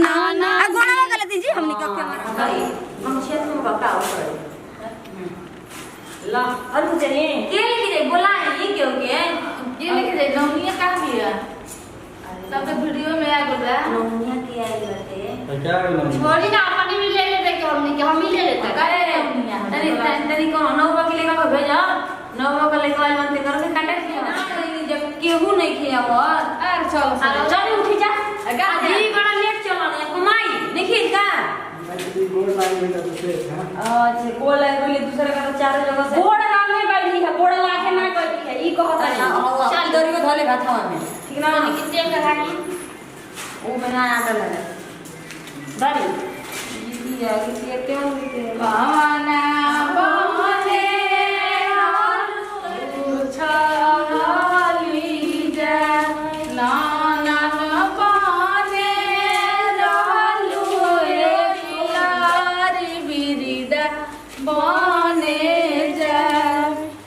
ना गोना गले दीजिए हमनी के हम क्षेत्र में बका ऊपर ला और कुछ नहीं के लेके जाए बोला है ये क्यों के लेके जाए नौनिया का दिया सब वीडियो में आ गया नौनिया के आई रहते क्या छोड़ी ना अपने भी ले लेते कि हमने कि हम ही ले लेते अरे तनी तनी को नौवा के लेकर भेजा नौवा का लेकर आए बनते करके काटे किया जब केहू नहीं किया और अरे चलो चल उठ जा गाड़ी बड़ा लेट चलो ना कमाई देखिए का गोड़ लाइन में तो से अच्छा गोड़ लाइन में दूसरे का तो चार जगह से गोड़ लाइन में गई है गोड़ लाके ना गई है ई कहत है चल दौरी को धोले घाथवा में ठीक ना कितने का खाकी वो बना आटा लगा दादी ये क्यों लिखे भावना बने छाली जा नाना बने रहलू रे पिलारी बिरिदा बने जा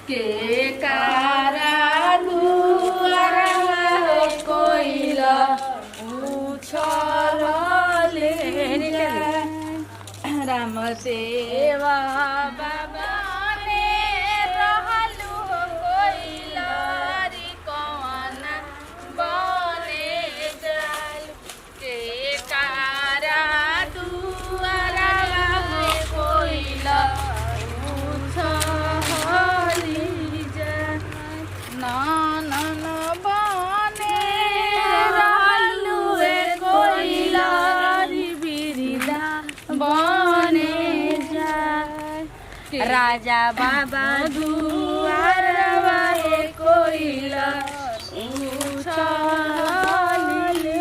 के कारा दुआरा कोइला उछले राम सेवा बाबा ने रहलू कोइलारी कौना बने जाल के कारा दुआरा कोइला उछली जा नाना बने रहलू कोइलारी बिरिदा बने जाए राजा बाबा दुआरवा कोइला उछली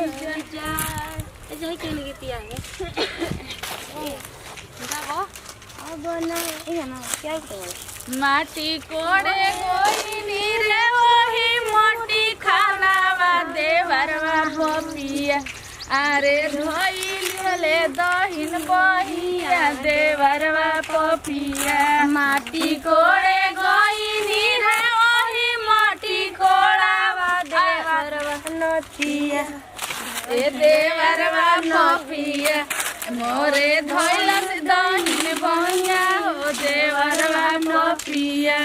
जाए जाए के लिए पिया है जाओ अब ना ये ना क्या करो माटी कोड़े कोई नीरे वही मोटी खानावा देवरवा पपिया अरे धोइले दहिन बहिया देवरवा पपिया माटी कोड़े गईनी रे ओही माटी कोड़ावा देवरवा नतिया ए देवरवा पपिया मोरे धोइलस दहिन बहिया हो देवरवा पपिया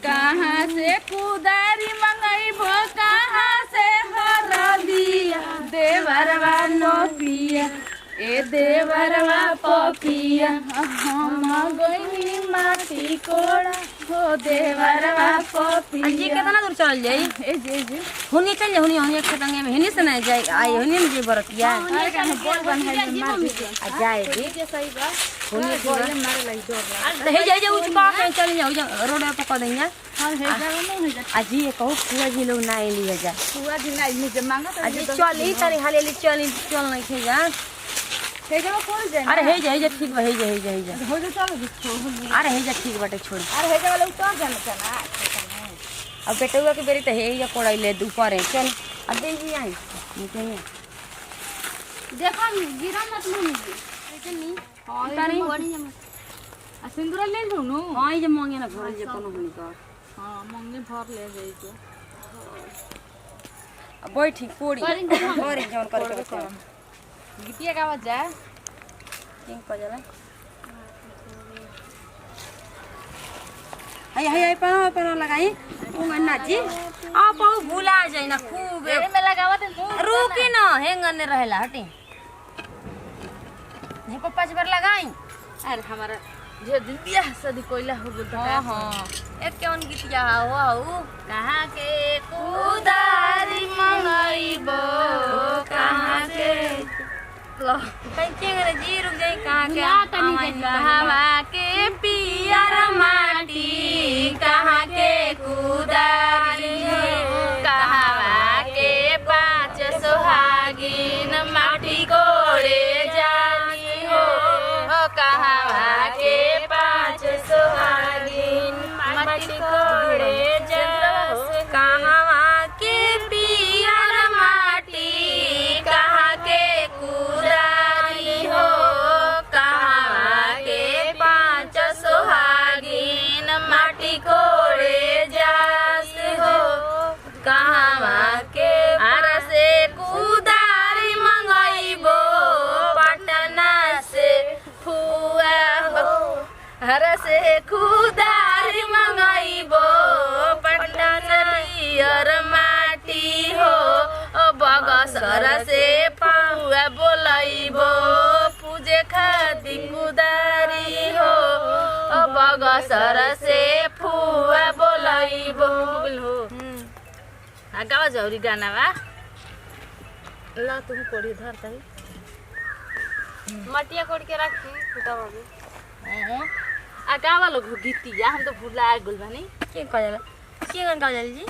कहाँ से कुदारी मंगईबो कहाँ से हरदिया देवरवा नोपिया ए देवरवा पपिया हम गइनी माटी कोड़ा हो देवरवा पपिया जी कितना दूर चल जाई ए जी हुनी चल जा हुनी खतंगे में हिनी से नहीं जाई आई हुनी में जे बरतिया अरे कने बोल बन है मार आ जाए जी जे सही बा हुनी बोल मारे लई दो तो हे जाई उच का के चल जाओ रोड पे पकड़ देंगे हां हे जगह नहीं हो जा अजी ये कहू पूरा जी लोग ना लिए जा पूरा दिन आई नहीं जे मांगा तो अजी चल ई तारी हाले चल नहीं थे जा हे जगह पहुंच जाए अरे हे जा ठीक बा हे जा हो जा चल अरे हे जा ठीक बाटे छोड़ अरे हे जगह लोग उतर जाना चला अब बेटुआ के बेरी त हे या कोड़ाई ले ऊपर है चल अब दे जी आई नीचे में देखो गिरा मत नहीं ऐसे नहीं हां तारी बड़ी जम आ सिंदूर ले लू नु हां ये मांगे ना घर जे कोनो हुनी का हां मांगे भर ले जाई तो अब बैठी कोड़ी और जौन करके गीतिया गावत जा किंग को जाला हाय पाना लगाई उंगन नाची आ पाऊ भूला जाई ना खूब मेरे में लगावत रुकी ना हेंगने रहेला हटी नहीं को 5 बार लगाई अरे हमारा जे दिन बियाह शादी कोइला हो बोल त हां एक केवन गीतिया हो कहां के कुदारी मंगाईबो कहां के कैसे जी रुक जाई कहां के हवा के पियर माटी कहां के कुदारी कहवा के 5 सुहागिन माटी कोड़े जानी हो कहवा के 5 सुहागिन माटी कोड़े जस कहवा के पियर माटी कहां के कुदारी हो कहवा के 5 सुहागिन माटी कोड़े जास बगसर से खुदारी मंगाइबो पटना पियर माटी हो बगसर से पाउआ बोलाइबो पूजे खातिर कुदारी हो बगसर से फुआ बोलाइबो गावा जौरी गाना बा ल तुम कोड़ी धरता है मटिया कोड़ के रखी फुटा बाबू आ गावा लोग गीतिया हम तो भूला गेल बानी के कहला के गान गावल जी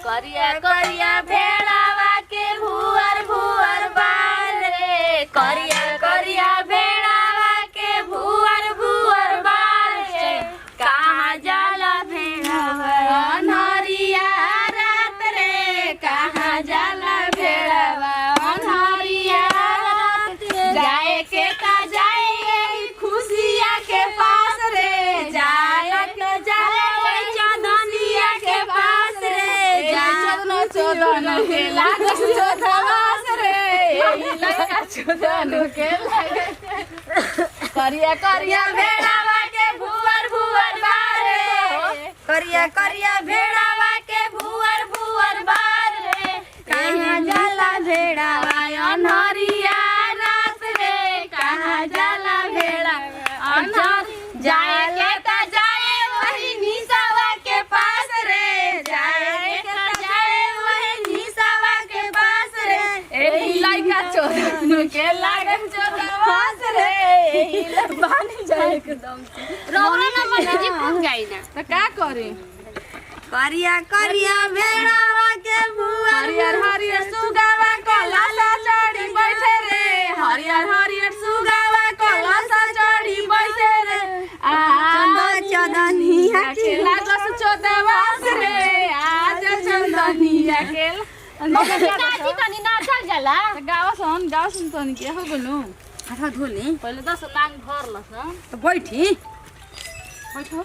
करिया करिया भेड़ावा के भुअर भुअर बाल रे करिया करिया भेड़ावा के भुअर भुअर बाल रे कहाँ जाला भेड़ावा अनहरिया रात रे कहाँ जाला भेड़ावा अनहरिया रात रे जाए के ता जाए खुशिया के पास रे जाए के जाए चंदनिया के पास रे जाए चोदन के लागस चोदवास रे लगा चोदन के लागस करिया करिया भेड़ावा के भुअर भुअर बार रे करिया करिया भेड़ावा के भुअर भुअर बार रे कहाँ जाला भेड़ावा अनहरिया रात रे कहाँ जाला भेड़ा अनहर जाए के ता जाए वही निसावा के पास रे जाए के ता जाए वही निसावा के पास रे एही लइका चोदन के लागन चोदवास रे एही बानी जाए एकदम रोना ना मने जी फूट गई ना त का करे करिया करिया भेड़ावा के भुआ हरियर हरियर सुगावा कलासा चढ़ी बैठे रे हरियर हरियर सुगावा कलासा चढ़ी बैठे रे चंदनिया के लागस चोदवास रे आज चंदनिया के नाची तनी नाचल जाला गावा सुन तनी के हो गनु हाथ धोली पहिले 10 लांग भर लसन तो बैठी बैठो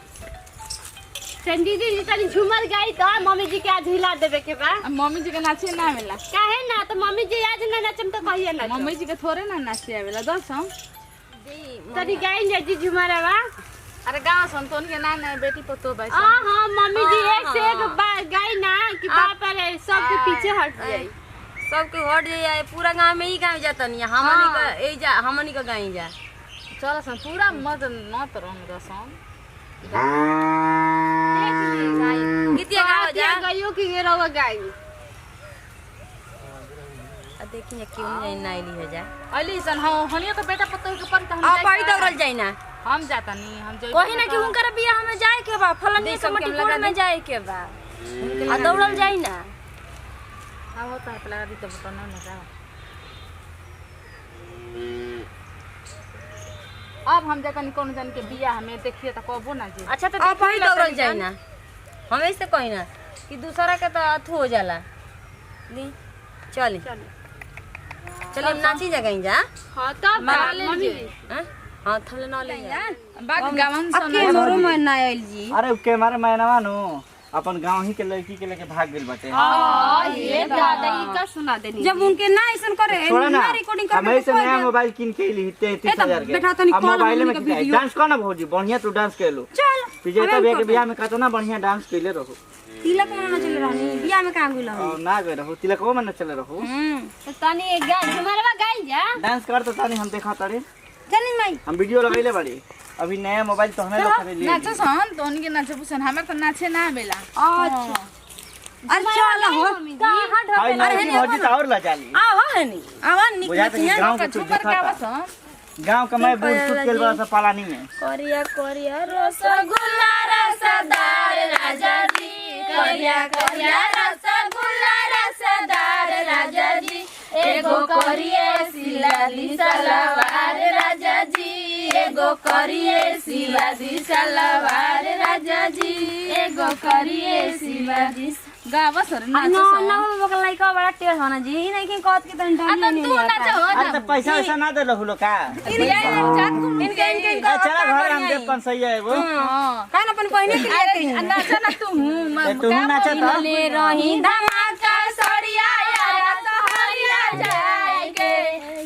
दीदी जी तनी झूमर गाई तो मम्मी जी के आज हिला देवे के बा मम्मी जी के नाचे ना आवेला काहे ना तो मम्मी जी आज ना नचम तो कहिए ना मम्मी जी के थोड़े ना नाचे आवेला दस हम तनी गाई जा जी झूमर बा अरे गावा संतोन के ना ना बेटी पतो भाई हां मम्मी जी एक से एक गाई ना कि बाप रे सब के पीछे हट जाई सबके हट जाए पूरा गांव में ही गाँव जाता नहीं हमनी का ए जा हमनी का गाई जा चल सन पूरा मत न तो रंग रसन गीतिया गाओ जा गाइयो की ये रवा गाई देखिए क्यों नहीं नाइली हो जा अली सन हम हनिया के बेटा पतो के पर हम अब पाई दौड़ल जाई ना हम जाता नहीं हम जो कोही ना कि हुनकर बियाह हमें जाए के बा फलनी के मटी कोड़ में जाए के बा आ दौड़ल जाई ना हां होता है पहला दी तो पता ना जा अब हम जाकर कौन जन के बियाह हमें देखिए तो कबो ना जी अच्छा तो अब पाई दौड़ल जाई ना हमें से कही ना कि दूसरा के तो अथ हो जाला दी चल चल नाची जगह जा हां तब मम्मी जी हां थले न ले जा बाकी गावन सन के मोरो में ना आइल जी अरे के मारे मैनवा नो अपन गांव ही के लड़की के लेके भाग गेल बाटे हां ये दादा ई का सुना देनी जब उनके ना ऐसन करे छोड़ा ना रिकॉर्डिंग हमें से नया मोबाइल किन के ली 33000 के बैठा तनी अब कॉल मोबाइल में हमनी किया के डांस कर ना भौजी बढ़िया तू डांस कर लो चल विजेता बे के बियाह में कतना बढ़िया डांस कइले रहो तिलक में ना चल रहनी बियाह में कहां गइल और ना गए रहो तिलको में ना चले रहो तो तनी एक गा झुमरवा गाई जा डांस कर तो तानी हम देखा तारे चली माई हम वीडियो लगैले बाड़ी अभी नया मोबाइल तो हमें लोग ले नाचे सन तो उनके नाचे पुसन हमें तो नाचे ना आवेला अच्छा अरे चल हो कहां हाय नहीं भौजी तो और ला जाली आवा हनी आवा निक बुझा तो गांव के तू देखा सन गांव का मैं बूढ़ सुत गेल बड़ा सा पालानी में करिया करिया रसगुल्ला रसदार राजा जी करिया करिया रसगुल्ला रसदार राजा जी एगो करिए सिलादी सलवार राजा जी एगो करिए सिलादी सलवार राजा जी एगो करिए सिलादी गावा सर ना नाचे ना मगल लाइका बड़ा टेढ़ होना जी नहीं कि कहत के तन ढंग नहीं तू नाचे हो अरे तो पैसा वैसा ना दे रहू लोग का इनके चला घर हम देव कौन सही है वो काहे ना अपन बहिनी के लिए कहीं नाचे ना तू तू नाचा तो ले रही धमाका सड़िया यारा सहरिया जाए के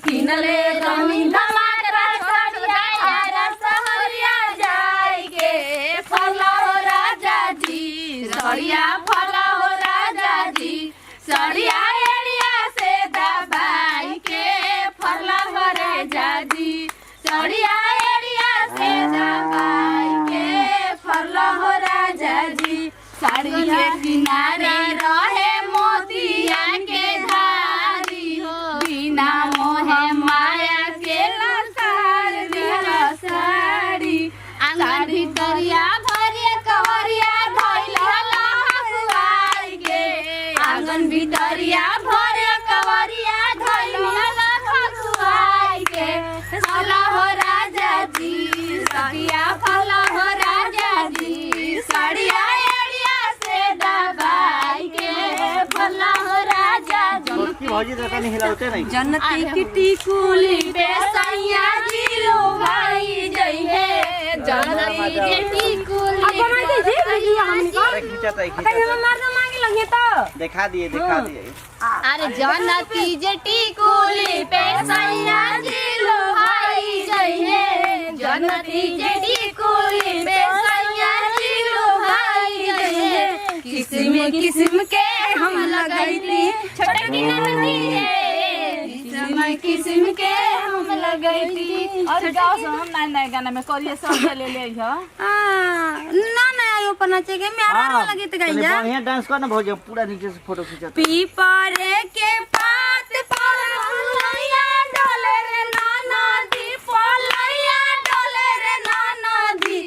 किनले रही धमाका सड़िया यारा सड़िया फला हो राजा जी सड़िया एड़िया से दबाई के फरला हो राजा जी सड़िया एड़िया से दबाई के फरला हो राजा जी साड़ी के किनारे रहे मोतिया के धारी हो बिना मोहे माया के लसार दिहला साड़ी आंगन भितरिया भरिया कवरिया धइला हसुआई के आंगन भितरिया भरिया कवरिया धइला हसुआई के फला हो राजा जी सड़िया फला हो राजा जी सड़िया एड़िया से दबाई के फला हो राजा छोटकी भौजी तो कहीं हिलाते नहीं जन्नती की टिकुली पे सैया जी लो भाई जई है जन्नती की टिकुली अब मैं दे जी हमका अरे खींचा तो मारना मांगे लगे तो दिखा दिए अरे जन्नती जे टिकुली पे सैया जी लो भाई जई है जन्नती जे टिकुली पे सैया जी लो भाई जई है किस्म किस्म के हम लगैली छोटकी नदी है किस्म के हम लगैली और गाओ से हम नए गाना में करिए सब ले ले हो ना ना आयो पर नाचे के मेरा वाला गीत गाई जा बढ़िया डांस कर ना भौजी पूरा नीचे से फोटो खींचा पीपरे के पात पर लैया डोले रे नाना दी पलैया डोले रे नाना दी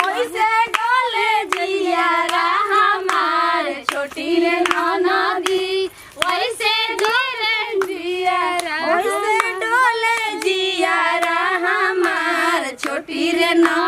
ओइसे डोले जिया हमार छोटी रे नाना दी ओइसे डोले जिया ओइसे डोले जिया हमार छोटी रे नाना